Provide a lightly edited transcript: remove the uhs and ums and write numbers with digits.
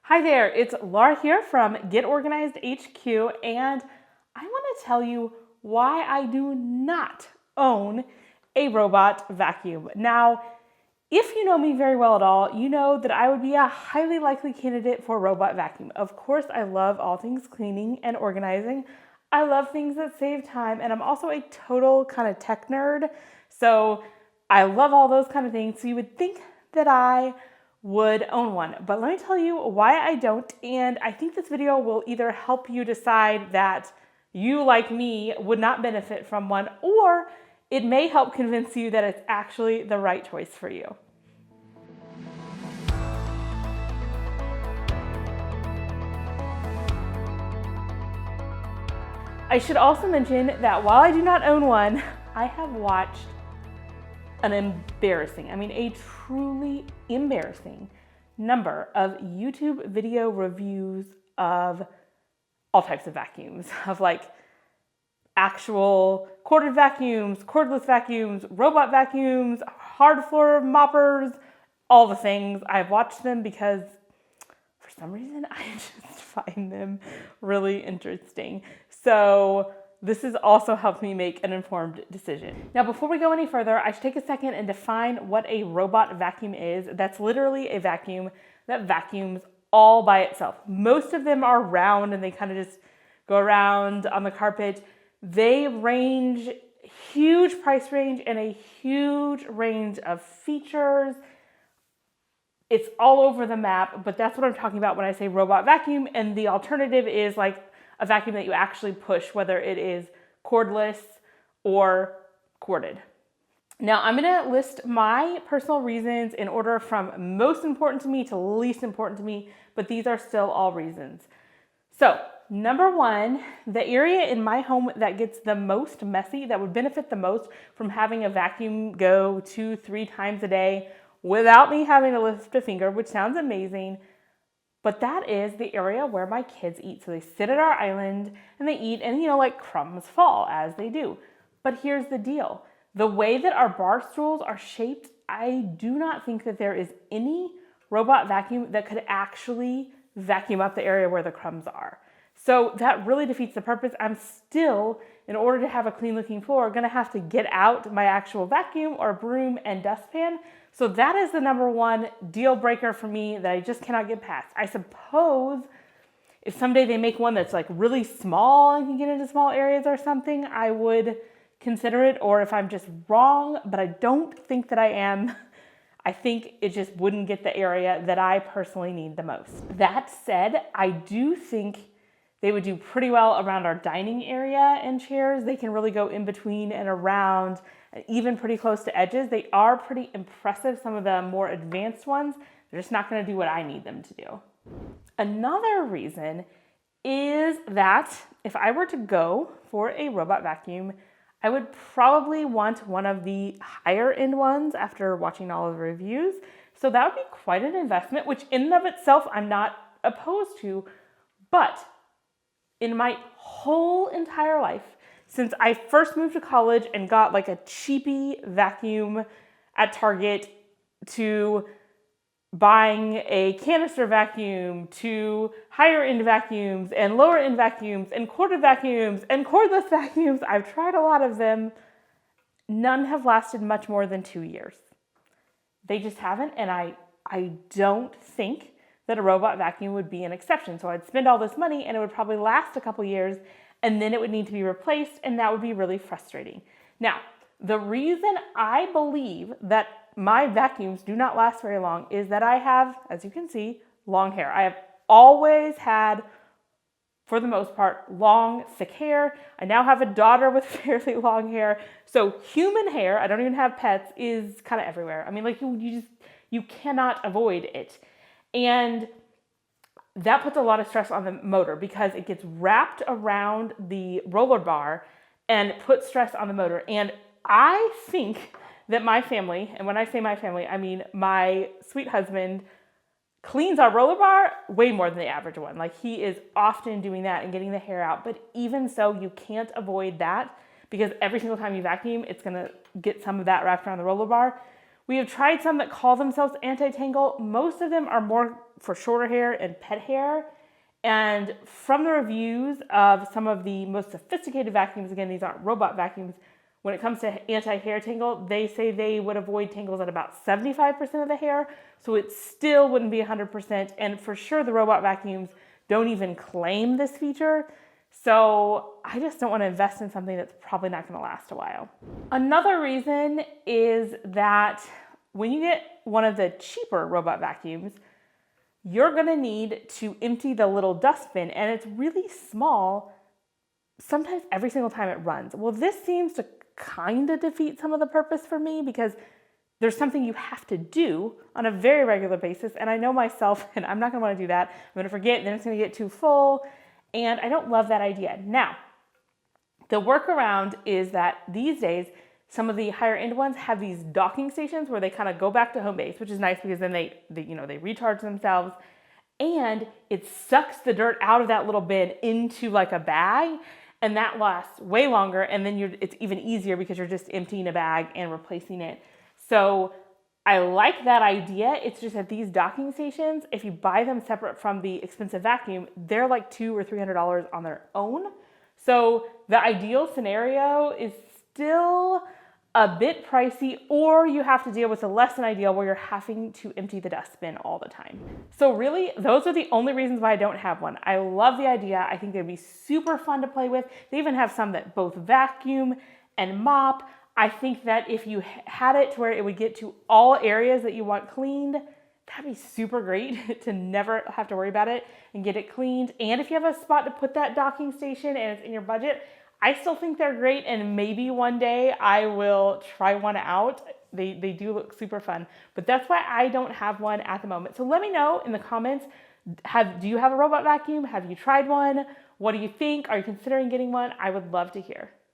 Hi there, it's Laura here from Get Organized HQ, and I want to tell you why I do not own a robot vacuum. Now, if you know me very well at all, you know that I would be a highly likely candidate for a robot vacuum. Of course, I love all things cleaning and organizing. I love things that save time, and I'm also a total kind of tech nerd, so I love all those kind of things. So you would think that I would own one, but let me tell you why I don't. And I think this video will either help you decide that you, like me, would not benefit from one, or it may help convince you that it's actually the right choice for you. I should also mention that while I do not own one, I have watched a truly embarrassing number of YouTube video reviews of all types of vacuums, of like actual corded vacuums, cordless vacuums, robot vacuums, hard floor moppers, all the things. I've watched them because for some reason I just find them really interesting. So this has also helped me make an informed decision. Now, before we go any further, I should take a second and define what a robot vacuum is. That's literally a vacuum that vacuums all by itself. Most of them are round and they kind of just go around on the carpet. They range, huge price range and a huge range of features. It's all over the map, but that's what I'm talking about when I say robot vacuum. And the alternative is like a vacuum that you actually push, whether it is cordless or corded. Now, I'm gonna list my personal reasons in order from most important to me to least important to me, but these are still all reasons. So, number one, the area in my home that gets the most messy, that would benefit the most from having a vacuum go 2-3 times a day without me having to lift a finger, which sounds amazing, but that is the area where my kids eat. So they sit at our island and they eat, and like crumbs fall as they do. But here's the deal. The way that our bar stools are shaped, I do not think that there is any robot vacuum that could actually vacuum up the area where the crumbs are. So that really defeats the purpose. I'm still, in order to have a clean looking floor, gonna have to get out my actual vacuum or broom and dustpan. So that is the number one deal breaker for me that I just cannot get past. I suppose if someday they make one that's like really small and can get into small areas or something, I would consider it, or if I'm just wrong, but I don't think that I am. I think it just wouldn't get the area that I personally need the most. That said, I do think they would do pretty well around our dining area and chairs. They can really go in between and around, and even pretty close to edges. They are pretty impressive, some of the more advanced ones. They're just not gonna do what I need them to do. Another reason is that if I were to go for a robot vacuum, I would probably want one of the higher end ones after watching all of the reviews. So that would be quite an investment, which in and of itself I'm not opposed to, but in my whole entire life, since I first moved to college and got like a cheapy vacuum at Target, to buying a canister vacuum, to higher end vacuums and lower end vacuums and corded vacuums and cordless vacuums, I've tried a lot of them. None have lasted much more than 2 years. They just haven't, and I don't think that a robot vacuum would be an exception. So I'd spend all this money and it would probably last a couple years and then it would need to be replaced, and that would be really frustrating. Now, the reason I believe that my vacuums do not last very long is that I have, as you can see, long hair. I have always had, for the most part, long, thick hair. I now have a daughter with fairly long hair. So human hair, I don't even have pets, is kind of everywhere. I mean, like you cannot avoid it. And that puts a lot of stress on the motor because it gets wrapped around the roller bar and puts stress on the motor. And I think that my family, and when I say my family, I mean my sweet husband, cleans our roller bar way more than the average one. Like, he is often doing that and getting the hair out. But even so, you can't avoid that because every single time you vacuum, it's gonna get some of that wrapped around the roller bar. We have tried some that call themselves anti-tangle. Most of them are more for shorter hair and pet hair. And from the reviews of some of the most sophisticated vacuums, again, these aren't robot vacuums, when it comes to anti-hair tangle, they say they would avoid tangles at about 75% of the hair, so it still wouldn't be 100%. And for sure, the robot vacuums don't even claim this feature. So I just don't want to invest in something that's probably not going to last a while. Another reason is that when you get one of the cheaper robot vacuums, you're going to need to empty the little dustbin, and it's really small, sometimes every single time it runs. Well, this seems to kind of defeat some of the purpose for me because there's something you have to do on a very regular basis, and I know myself, and I'm not going to want to do that. I'm going to forget, and then it's going to get too full, and I don't love that idea. Now, the workaround is that these days, some of the higher end ones have these docking stations where they kind of go back to home base, which is nice because then they recharge themselves, and it sucks the dirt out of that little bin into like a bag, and that lasts way longer, and then it's even easier because you're just emptying a bag and replacing it. So I like that idea. It's just that these docking stations, if you buy them separate from the expensive vacuum, they're like $200 or $300 on their own. So the ideal scenario is still a bit pricey, or you have to deal with the less than ideal where you're having to empty the dustbin all the time. So really, those are the only reasons why I don't have one. I love the idea. I think they'd be super fun to play with. They even have some that both vacuum and mop. I think that if you had it to where it would get to all areas that you want cleaned, that'd be super great to never have to worry about it and get it cleaned. And if you have a spot to put that docking station and it's in your budget, I still think they're great, and maybe one day I will try one out. They do look super fun, but that's why I don't have one at the moment. So let me know in the comments, do you have a robot vacuum? Have you tried one? What do you think? Are you considering getting one? I would love to hear.